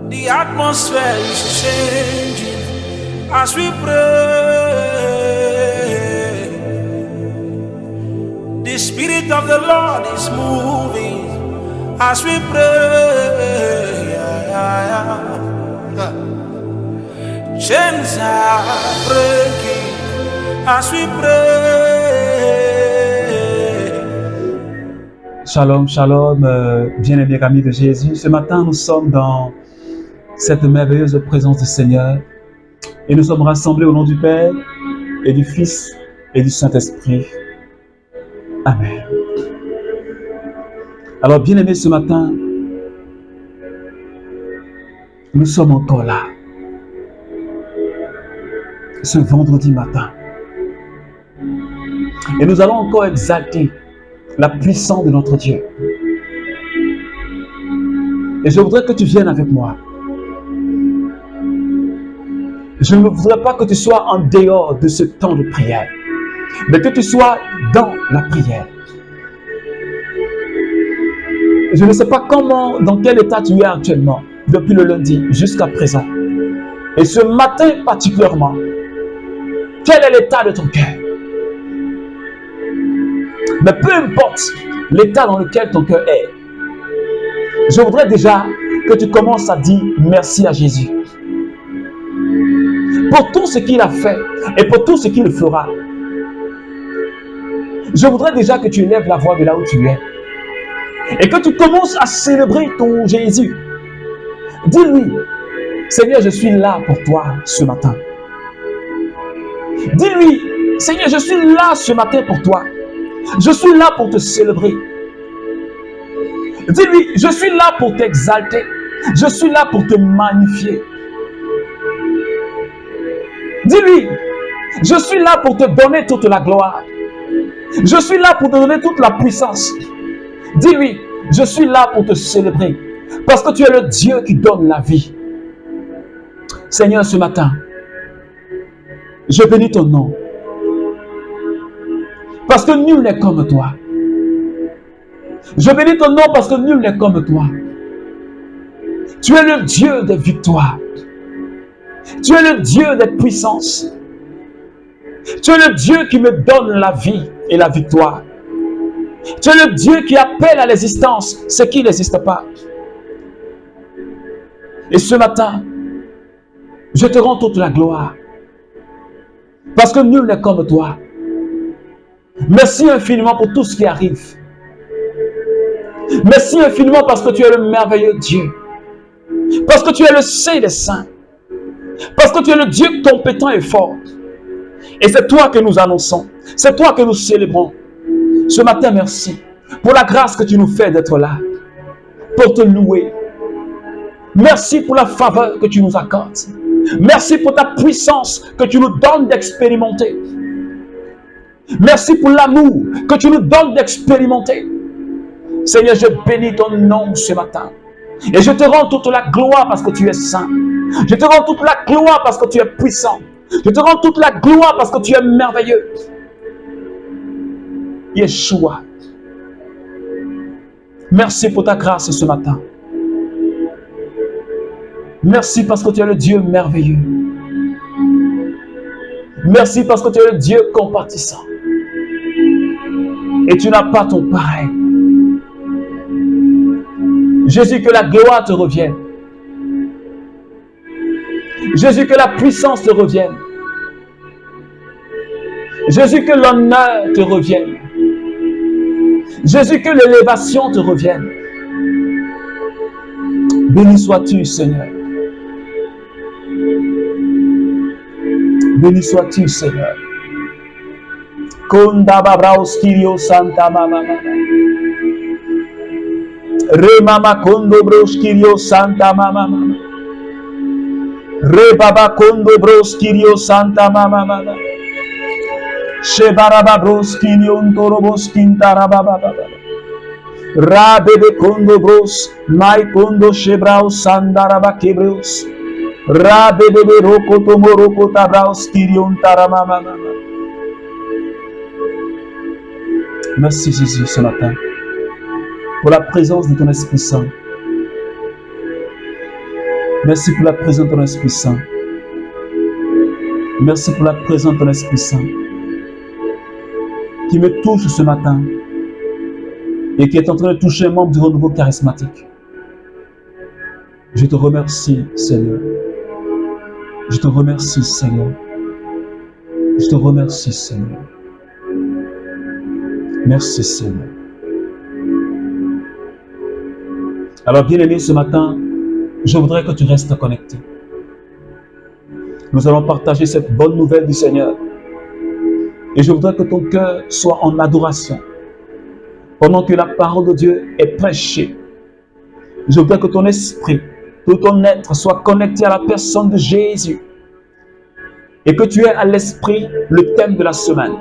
The atmosphere is changing as we pray. The Spirit of the Lord is moving as we pray. Chains are breaking as we pray. Shalom, shalom, bien-aimés amis de Jésus. Ce matin, nous sommes dans cette merveilleuse présence du Seigneur et nous sommes rassemblés au nom du Père et du Fils et du Saint-Esprit. Amen. Alors, bien-aimés, ce matin, nous sommes encore là. Ce vendredi matin. Et nous allons encore exalter la puissance de notre Dieu. Et je voudrais que tu viennes avec moi. Je ne voudrais pas que tu sois en dehors de ce temps de prière, mais que tu sois dans la prière. Je ne sais pas comment, dans quel état tu es actuellement, depuis le lundi jusqu'à présent. Et ce matin particulièrement, quel est l'état de ton cœur? Mais peu importe l'état dans lequel ton cœur est, je voudrais déjà que tu commences à dire merci à Jésus. Pour tout ce qu'il a fait et pour tout ce qu'il fera. Je voudrais déjà que tu élèves la voix de là où tu es. Et que tu commences à célébrer ton Jésus. Dis-lui, Seigneur, je suis là pour toi ce matin. Dis-lui, Seigneur, je suis là ce matin pour toi. Je suis là pour te célébrer. Dis-lui, je suis là pour t'exalter. Je suis là pour te magnifier. Dis-lui, je suis là pour te donner toute la gloire. Je suis là pour te donner toute la puissance. Dis-lui, je suis là pour te célébrer. Parce que tu es le Dieu qui donne la vie. Seigneur, ce matin, je bénis ton nom. Parce que nul n'est comme toi. Je bénis ton nom parce que nul n'est comme toi. Tu es le Dieu des victoires. Tu es le Dieu des puissances. Tu es le Dieu qui me donne la vie et la victoire. Tu es le Dieu qui appelle à l'existence ce qui n'existe pas. Et ce matin, je te rends toute la gloire. Parce que nul n'est comme toi. Merci infiniment pour tout ce qui arrive. Merci infiniment parce que tu es le merveilleux Dieu. Parce que tu es le Saint des Saints. Parce que tu es le Dieu compétent et fort. Et c'est toi que nous annonçons. C'est toi que nous célébrons. Ce matin, merci pour la grâce que tu nous fais d'être là. Pour te louer. Merci pour la faveur que tu nous accordes. Merci pour ta puissance que tu nous donnes d'expérimenter. Merci pour l'amour que tu nous donnes d'expérimenter. Seigneur, je bénis ton nom ce matin. Et je te rends toute la gloire parce que tu es saint. Je te rends toute la gloire parce que tu es puissant. Je te rends toute la gloire parce que tu es merveilleux. Yeshua. Merci pour ta grâce ce matin. Merci parce que tu es le Dieu merveilleux. Merci parce que tu es le Dieu compatissant. Et tu n'as pas ton pareil. Jésus, que la gloire te revienne. Jésus, que la puissance te revienne. Jésus, que l'honneur te revienne. Jésus, que l'élévation te revienne. Béni sois-tu, Seigneur. Béni sois-tu, Seigneur. Konda babraos kirio santa mama. Re mama kondo bros kirio santa mama. Re baba kondo bros kirio santa mama. She baraba bros kirio ntorobos kintara baba. Ra bebe kondo bros mai kondo shebrao sandaraba kebreos. Ra bebe roko tomo roko tabraos kirio ntaramama. Merci Jésus ce matin pour la présence de ton Esprit Saint. Merci pour la présence de ton Esprit Saint. Merci pour la présence de ton Esprit Saint qui me touche ce matin et qui est en train de toucher un membre du renouveau charismatique. Je te remercie, Seigneur. Je te remercie, Seigneur. Je te remercie, Seigneur. Merci, Seigneur. Alors, bien-aimé, ce matin, je voudrais que tu restes connecté. Nous allons partager cette bonne nouvelle du Seigneur. Et je voudrais que ton cœur soit en adoration. Pendant que la parole de Dieu est prêchée, je voudrais que ton esprit, tout ton être soit connecté à la personne de Jésus. Et que tu aies à l'esprit le thème de la semaine.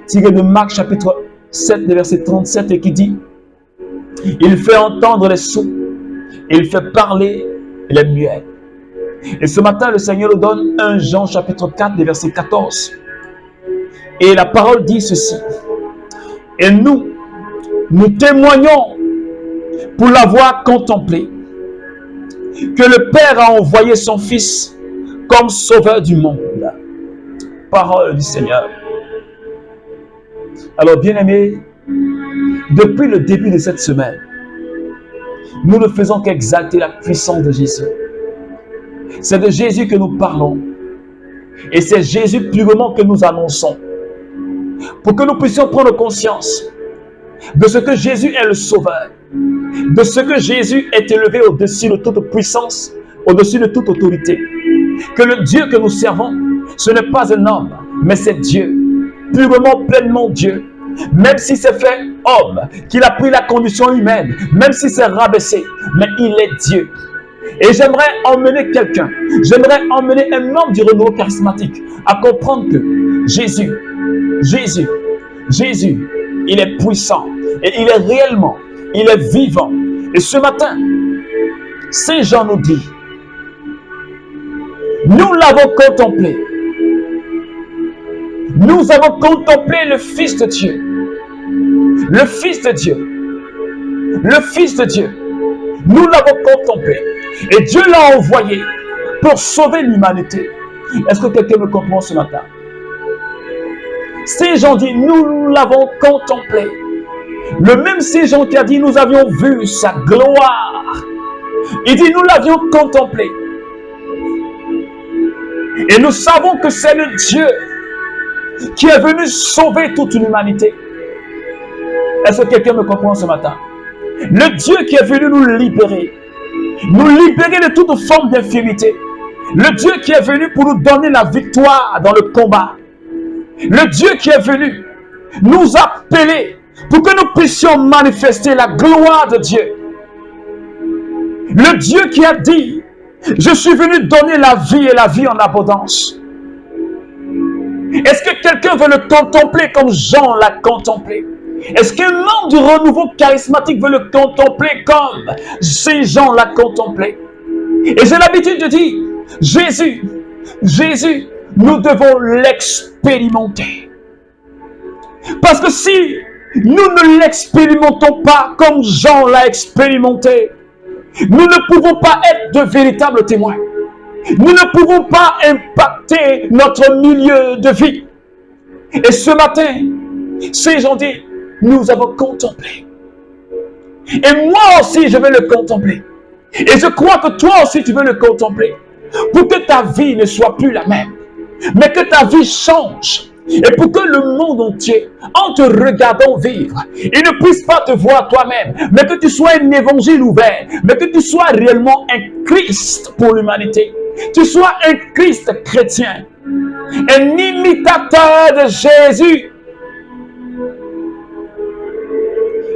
Tiré de Marc chapitre 7, verset 37, et qui dit: il fait entendre les sourds, il fait parler les muets. Et ce matin, le Seigneur nous donne 1 Jean chapitre 4, verset 14. Et la parole dit ceci: et nous témoignons pour l'avoir contemplé, que le Père a envoyé son Fils comme sauveur du monde. Parole du Seigneur. Alors, bien-aimés, depuis le début de cette semaine, nous ne faisons qu'exalter la puissance de Jésus. C'est de Jésus que nous parlons. Et c'est Jésus purement que nous annonçons. Pour que nous puissions prendre conscience de ce que Jésus est le Sauveur. De ce que Jésus est élevé au-dessus de toute puissance, au-dessus de toute autorité. Que le Dieu que nous servons, ce n'est pas un homme, mais c'est Dieu. Purement, pleinement Dieu. Même si c'est fait homme, qu'il a pris la condition humaine, même si c'est rabaissé, mais il est Dieu. Et j'aimerais emmener quelqu'un, j'aimerais emmener un membre du renouveau charismatique à comprendre que Jésus, il est puissant et il est réellement, il est vivant. Et ce matin, Saint Jean nous dit, nous l'avons contemplé. Nous avons contemplé le Fils de Dieu. Le Fils de Dieu. Le Fils de Dieu. Nous l'avons contemplé. Et Dieu l'a envoyé pour sauver l'humanité. Est-ce que quelqu'un me comprend ce matin? Saint Jean dit, nous l'avons contemplé. Le même Saint Jean qui a dit, nous avions vu sa gloire. Il dit, nous l'avions contemplé. Et nous savons que c'est le Dieu qui est venu sauver toute l'humanité. Est-ce que quelqu'un me comprend ce matin? Le Dieu qui est venu nous libérer de toute forme d'infirmité. Le Dieu qui est venu pour nous donner la victoire dans le combat. Le Dieu qui est venu nous appeler pour que nous puissions manifester la gloire de Dieu. Le Dieu qui a dit, je suis venu donner la vie et la vie en abondance. Est-ce que quelqu'un veut le contempler comme Jean l'a contemplé? Est-ce qu'un membre du renouveau charismatique veut le contempler comme Saint Jean l'a contemplé? Et j'ai l'habitude de dire, Jésus, nous devons l'expérimenter. Parce que si nous ne l'expérimentons pas comme Jean l'a expérimenté, nous ne pouvons pas être de véritables témoins. Nous ne pouvons pas impacter notre milieu de vie. Et ce matin, Saint Jean dit, nous avons contemplé. Et moi aussi, je vais le contempler. Et je crois que toi aussi, tu veux le contempler. Pour que ta vie ne soit plus la même. Mais que ta vie change. Et pour que le monde entier, en te regardant vivre, il ne puisse pas te voir toi-même, mais que tu sois un évangile ouvert, mais que tu sois réellement un Christ pour l'humanité. Tu sois un Christ chrétien, un imitateur de Jésus.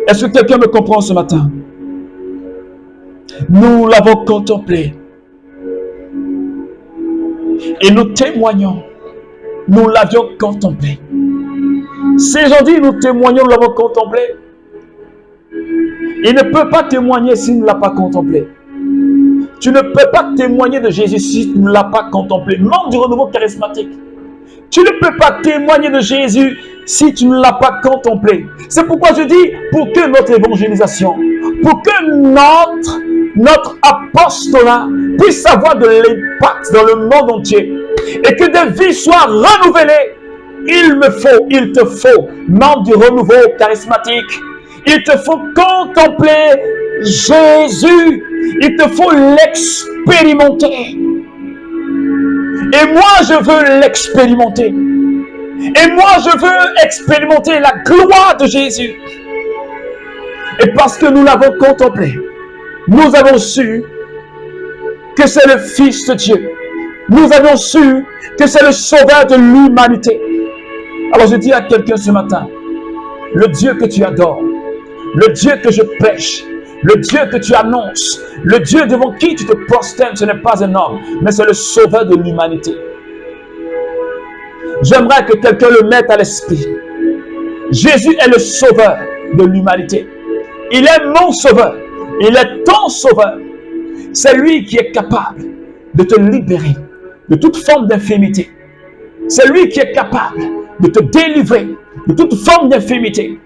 Est-ce que quelqu'un me comprend ce matin? Nous l'avons contemplé et nous témoignons. Nous l'avions contemplé. Saint Jean dit, nous témoignons, nous l'avons contemplé. Il ne peut pas témoigner s'il ne l'a pas contemplé. Tu ne peux pas témoigner de Jésus si tu ne l'as pas contemplé. Membre du renouveau charismatique. Tu ne peux pas témoigner de Jésus si tu ne l'as pas contemplé. C'est pourquoi je dis, pour que notre évangélisation, pour que notre notre apostolat puisse avoir de l'impact dans le monde entier et que des vies soient renouvelées. Il te faut, membre du renouveau charismatique, il te faut contempler Jésus, il te faut l'expérimenter. Et moi, je veux l'expérimenter. Et moi, je veux expérimenter la gloire de Jésus. Et parce que nous l'avons contemplé, nous avons su que c'est le Fils de Dieu. Nous avons su que c'est le Sauveur de l'humanité. Alors je dis à quelqu'un ce matin, le Dieu que tu adores, le Dieu que je prêche, le Dieu que tu annonces, le Dieu devant qui tu te prosternes, ce n'est pas un homme, mais c'est le Sauveur de l'humanité. J'aimerais que quelqu'un le mette à l'esprit. Jésus est le Sauveur de l'humanité. Il est mon Sauveur. Il est ton Sauveur. C'est lui qui est capable de te libérer de toute forme d'infirmité. C'est lui qui est capable de te délivrer de toute forme d'infirmité.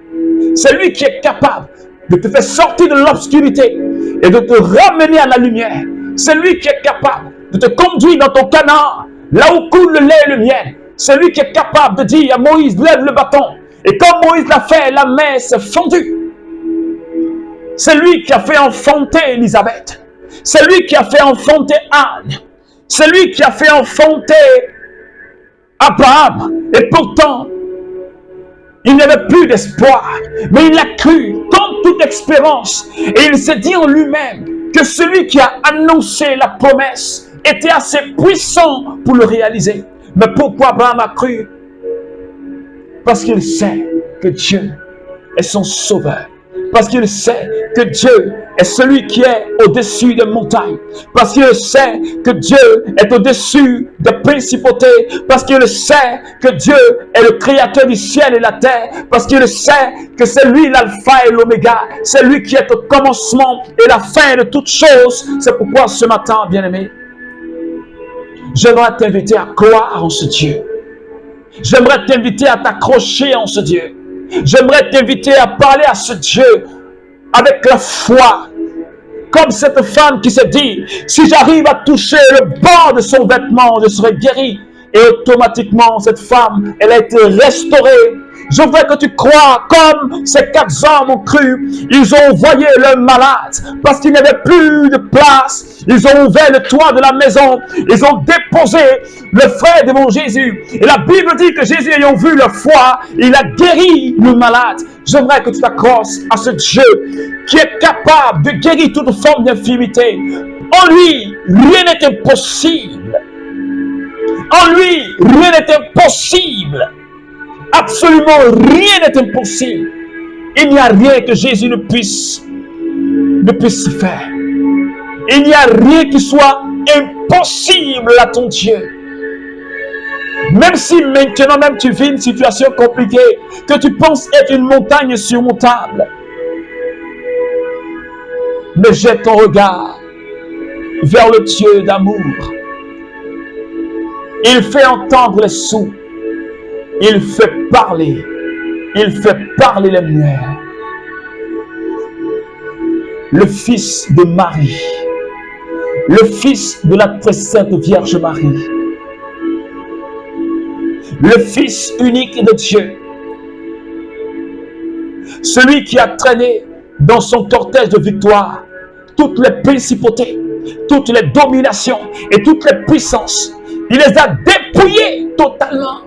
C'est lui qui est capable de te faire sortir de l'obscurité et de te ramener à la lumière. C'est lui qui est capable de te conduire dans ton Canaan, là où coule le lait et le miel. C'est lui qui est capable de dire à Moïse, lève le bâton. Et comme Moïse l'a fait, la mer s'est fondue. C'est lui qui a fait enfanter Élisabeth. C'est lui qui a fait enfanter Anne. C'est lui qui a fait enfanter Abraham. Et pourtant, il n'y avait plus d'espoir. Mais il a cru, comme toute expérience. Et il s'est dit en lui-même que celui qui a annoncé la promesse était assez puissant pour le réaliser. Mais pourquoi Abraham a cru? Parce qu'il sait que Dieu est son sauveur. Parce qu'il sait que Dieu est celui qui est au-dessus des montagnes. Parce qu'il sait que Dieu est au-dessus des principautés. Parce qu'il sait que Dieu est le créateur du ciel et la terre. Parce qu'il sait que c'est lui l'alpha et l'oméga. C'est lui qui est au commencement et la fin de toutes choses. C'est pourquoi ce matin, bien-aimé, j'aimerais t'inviter à croire en ce Dieu. J'aimerais t'inviter à t'accrocher en ce Dieu. J'aimerais t'inviter à parler à ce Dieu avec la foi. Comme cette femme qui s'est dit, si j'arrive à toucher le bord de son vêtement, je serai guéri. Et automatiquement, cette femme, elle a été restaurée. Je voudrais que tu crois comme ces 4 hommes ont cru. Ils ont envoyé le malade parce qu'il n'y avait plus de place. Ils ont ouvert le toit de la maison. Ils ont déposé le frère devant Jésus. Et la Bible dit que Jésus, ayant vu leur foi, il a guéri le malade. J'aimerais que tu t'accroches à ce Dieu qui est capable de guérir toute forme d'infirmité. En lui, rien n'est impossible. En lui, rien n'est impossible. Absolument rien n'est impossible. Il n'y a rien que Jésus ne puisse faire. Il n'y a rien qui soit impossible à ton Dieu. Même si maintenant même tu vis une situation compliquée, que tu penses être une montagne surmontable, mais jette ton regard vers le Dieu d'amour. Il fait entendre les sourds. Il fait parler les muets. Le Fils de Marie, le Fils de la très sainte Vierge Marie, le Fils unique de Dieu, celui qui a traîné dans son cortège de victoire toutes les principautés, toutes les dominations et toutes les puissances. Il les a dépouillées totalement.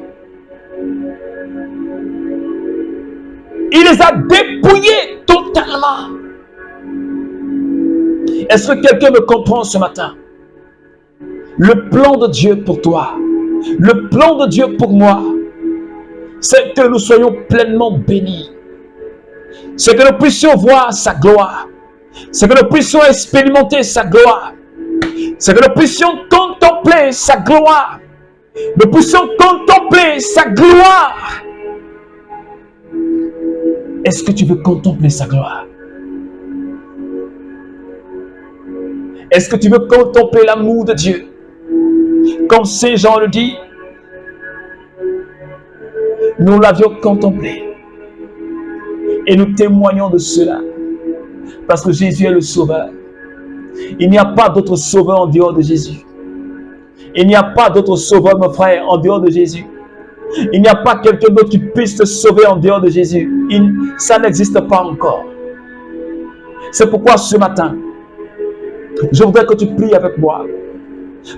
Il les a dépouillés totalement. Est-ce que quelqu'un me comprend ce matin? Le plan de Dieu pour toi, le plan de Dieu pour moi, c'est que nous soyons pleinement bénis. C'est que nous puissions voir sa gloire. C'est que nous puissions expérimenter sa gloire. C'est que nous puissions contempler sa gloire. Nous puissions contempler sa gloire. Est-ce que tu veux contempler sa gloire? Est-ce que tu veux contempler l'amour de Dieu? Comme Saint Jean le dit, nous l'avions contemplé. Et nous témoignons de cela. Parce que Jésus est le Sauveur. Il n'y a pas d'autre sauveur en dehors de Jésus. Il n'y a pas d'autre sauveur, mon frère, en dehors de Jésus. Il n'y a pas quelqu'un d'autre qui puisse te sauver en dehors de Jésus. Ça n'existe pas encore. C'est pourquoi ce matin, je voudrais que tu pries avec moi.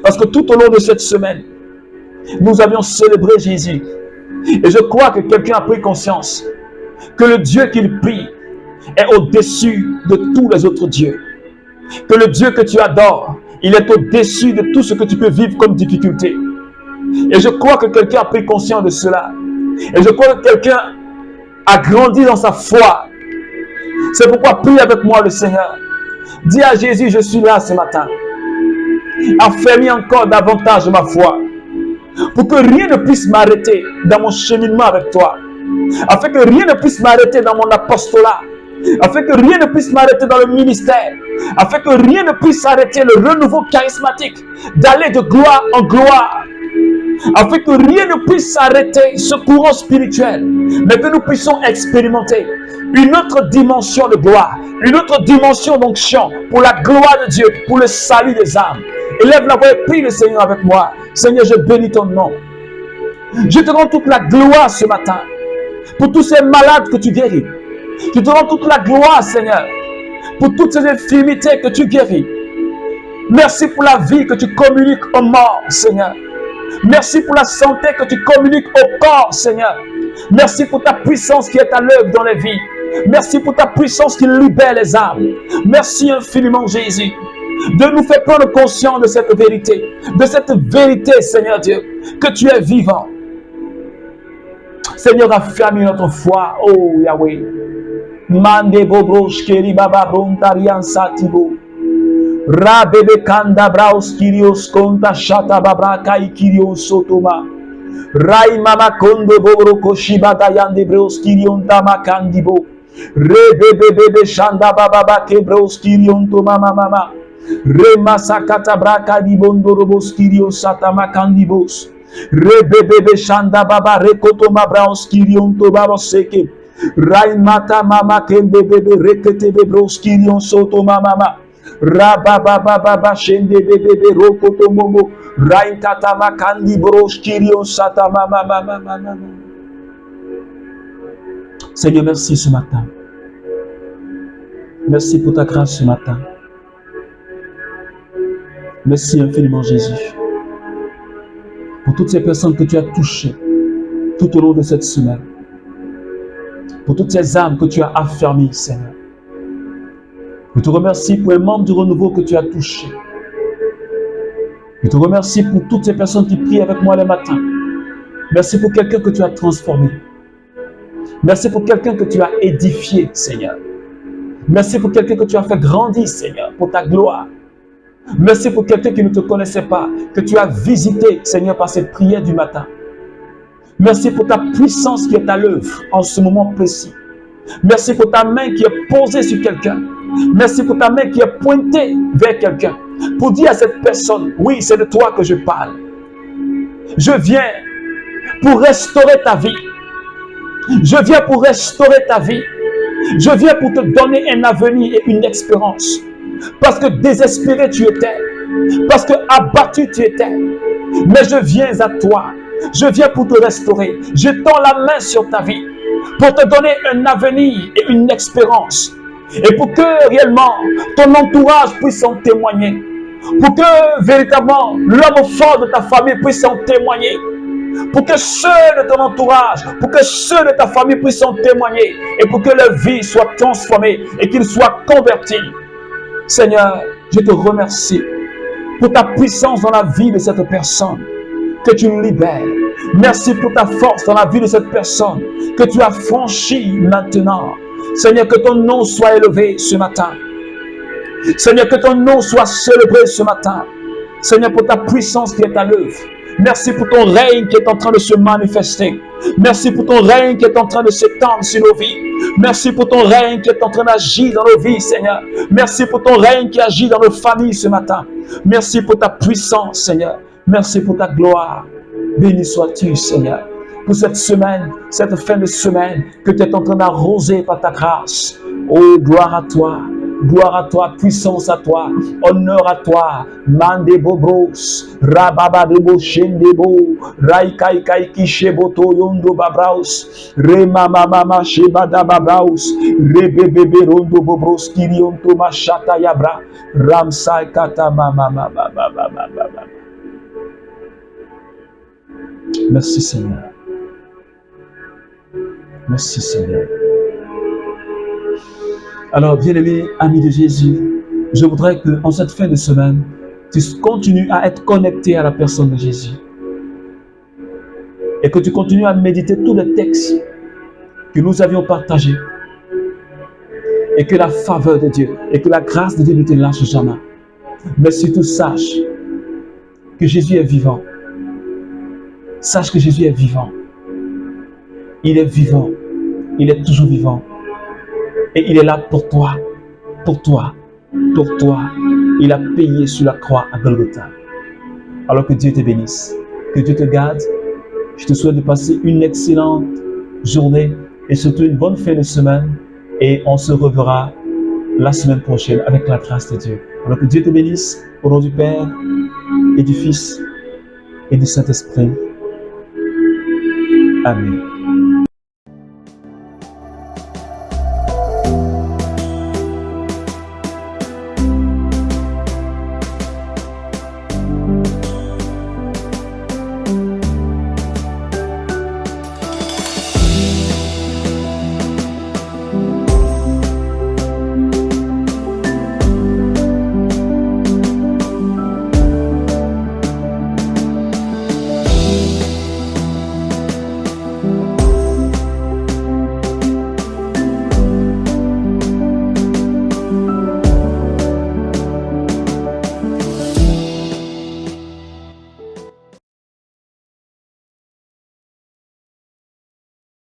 Parce que tout au long de cette semaine, nous avions célébré Jésus. Et je crois que quelqu'un a pris conscience que le Dieu qu'il prie est au-dessus de tous les autres dieux. Que le Dieu que tu adores, il est au-dessus de tout ce que tu peux vivre comme difficulté. Et je crois que quelqu'un a pris conscience de cela. Et je crois que quelqu'un a grandi dans sa foi. C'est pourquoi prie avec moi le Seigneur. Dis à Jésus, je suis là ce matin. Affermis encore davantage ma foi. Pour que rien ne puisse m'arrêter dans mon cheminement avec toi. Afin que rien ne puisse m'arrêter dans mon apostolat. Afin que rien ne puisse m'arrêter dans le ministère. Afin que rien ne puisse arrêter le renouveau charismatique. D'aller de gloire en gloire. Afin que rien ne puisse arrêter ce courant spirituel. Mais que nous puissions expérimenter une autre dimension de gloire. Une autre dimension d'onction. Pour la gloire de Dieu. Pour le salut des âmes. Élève la voix et prie le Seigneur avec moi. Seigneur, je bénis ton nom. Je te rends toute la gloire ce matin. Pour tous ces malades que tu guéris. Je te rends toute la gloire, Seigneur. Pour toutes ces infirmités que tu guéris. Merci pour la vie que tu communiques aux morts, Seigneur. Merci pour la santé que tu communiques au corps, Seigneur. Merci pour ta puissance qui est à l'œuvre dans les vies. Merci pour ta puissance qui libère les âmes. Merci infiniment, Jésus, de nous faire prendre conscience de cette vérité. De cette vérité, Seigneur Dieu, que tu es vivant. Seigneur, affermis notre foi. Oh, Yahweh. Mande bobrosh keri baba brontarian satibo. Rabebe kanda braus kirios konta shata babra kai kirios sotoma. Rai mama kondo bobro koshiba dayande breus kirion tamakandibo. Rebebe shanda baba ke breus kirion toma mama. Rema sakata braka di bondo robos kirios satama kandibos. Rebebe shanda baba rekoto ma braus kirion to baba seke. Rai mata mama kembe bebe rekete bebros kirion soto mama. Rababababa shende bebe rokoto momo. Rai kata makandi bros kirion sata mama. Seigneur, merci ce matin. Merci pour ta grâce ce matin. Merci infiniment, Jésus, pour toutes ces personnes que tu as touchées tout au long de cette semaine. Pour toutes ces âmes que tu as affermies, Seigneur. Je te remercie pour les membres du renouveau que tu as touchés. Je te remercie pour toutes ces personnes qui prient avec moi le matin. Merci pour quelqu'un que tu as transformé. Merci pour quelqu'un que tu as édifié, Seigneur. Merci pour quelqu'un que tu as fait grandir, Seigneur, pour ta gloire. Merci pour quelqu'un qui ne te connaissait pas, que tu as visité, Seigneur, par cette prière du matin. Merci pour ta puissance qui est à l'œuvre en ce moment précis. Merci pour ta main qui est posée sur quelqu'un. Merci pour ta main qui est pointée vers quelqu'un. Pour dire à cette personne, oui, c'est de toi que je parle. Je viens pour restaurer ta vie. Je viens pour restaurer ta vie. Je viens pour te donner un avenir et une espérance. Parce que désespéré tu étais. Parce que abattu tu étais. Mais je viens à toi. Je viens pour te restaurer. Je tends la main sur ta vie. Pour te donner un avenir et une espérance. Et pour que réellement ton entourage puisse en témoigner. Pour que véritablement l'homme fort de ta famille puisse en témoigner. Pour que ceux de ton entourage, pour que ceux de ta famille puissent en témoigner. Et pour que leur vie soit transformée et qu'ils soient convertis. Seigneur, je te remercie pour ta puissance dans la vie de cette personne que tu libères. Merci pour ta force dans la vie de cette personne que tu as franchie maintenant. Seigneur, que ton nom soit élevé ce matin. Seigneur, que ton nom soit célébré ce matin. Seigneur, pour ta puissance qui est à l'œuvre. Merci pour ton règne qui est en train de se manifester. Merci pour ton règne qui est en train de s'étendre sur nos vies. Merci pour ton règne qui est en train d'agir dans nos vies, Seigneur. Merci pour ton règne qui agit dans nos familles ce matin. Merci pour ta puissance, Seigneur. Merci pour ta gloire. Béni sois-tu, Seigneur, pour cette semaine, cette fin de semaine que tu es en train d'arroser par ta grâce. Oh, gloire à toi. gloire à toi, puissance à toi, honneur à toi. Mande bobros, rababa debo shendebo, raikai kai kisheboto yondo babraus, remama mama shebada babraus, rebebebe rondo bobros kirionto mashata yabra, ramsai kata mama mama mama. Merci Seigneur. Merci Seigneur. Alors, bien-aimé ami de Jésus, je voudrais qu'en cette fin de semaine, tu continues à être connecté à la personne de Jésus. Et que tu continues à méditer tous les textes que nous avions partagés. Et que la faveur de Dieu et que la grâce de Dieu ne te lâche jamais. Mais surtout, sache que Jésus est vivant. Sache que Jésus est vivant. Il est vivant. Il est toujours vivant. Et il est là pour toi. Pour toi. Pour toi. Il a payé sur la croix à Golgotha. Alors que Dieu te bénisse. Que Dieu te garde. Je te souhaite de passer une excellente journée et surtout une bonne fin de semaine. Et on se reverra la semaine prochaine avec la grâce de Dieu. Alors que Dieu te bénisse au nom du Père et du Fils et du Saint-Esprit. Amen.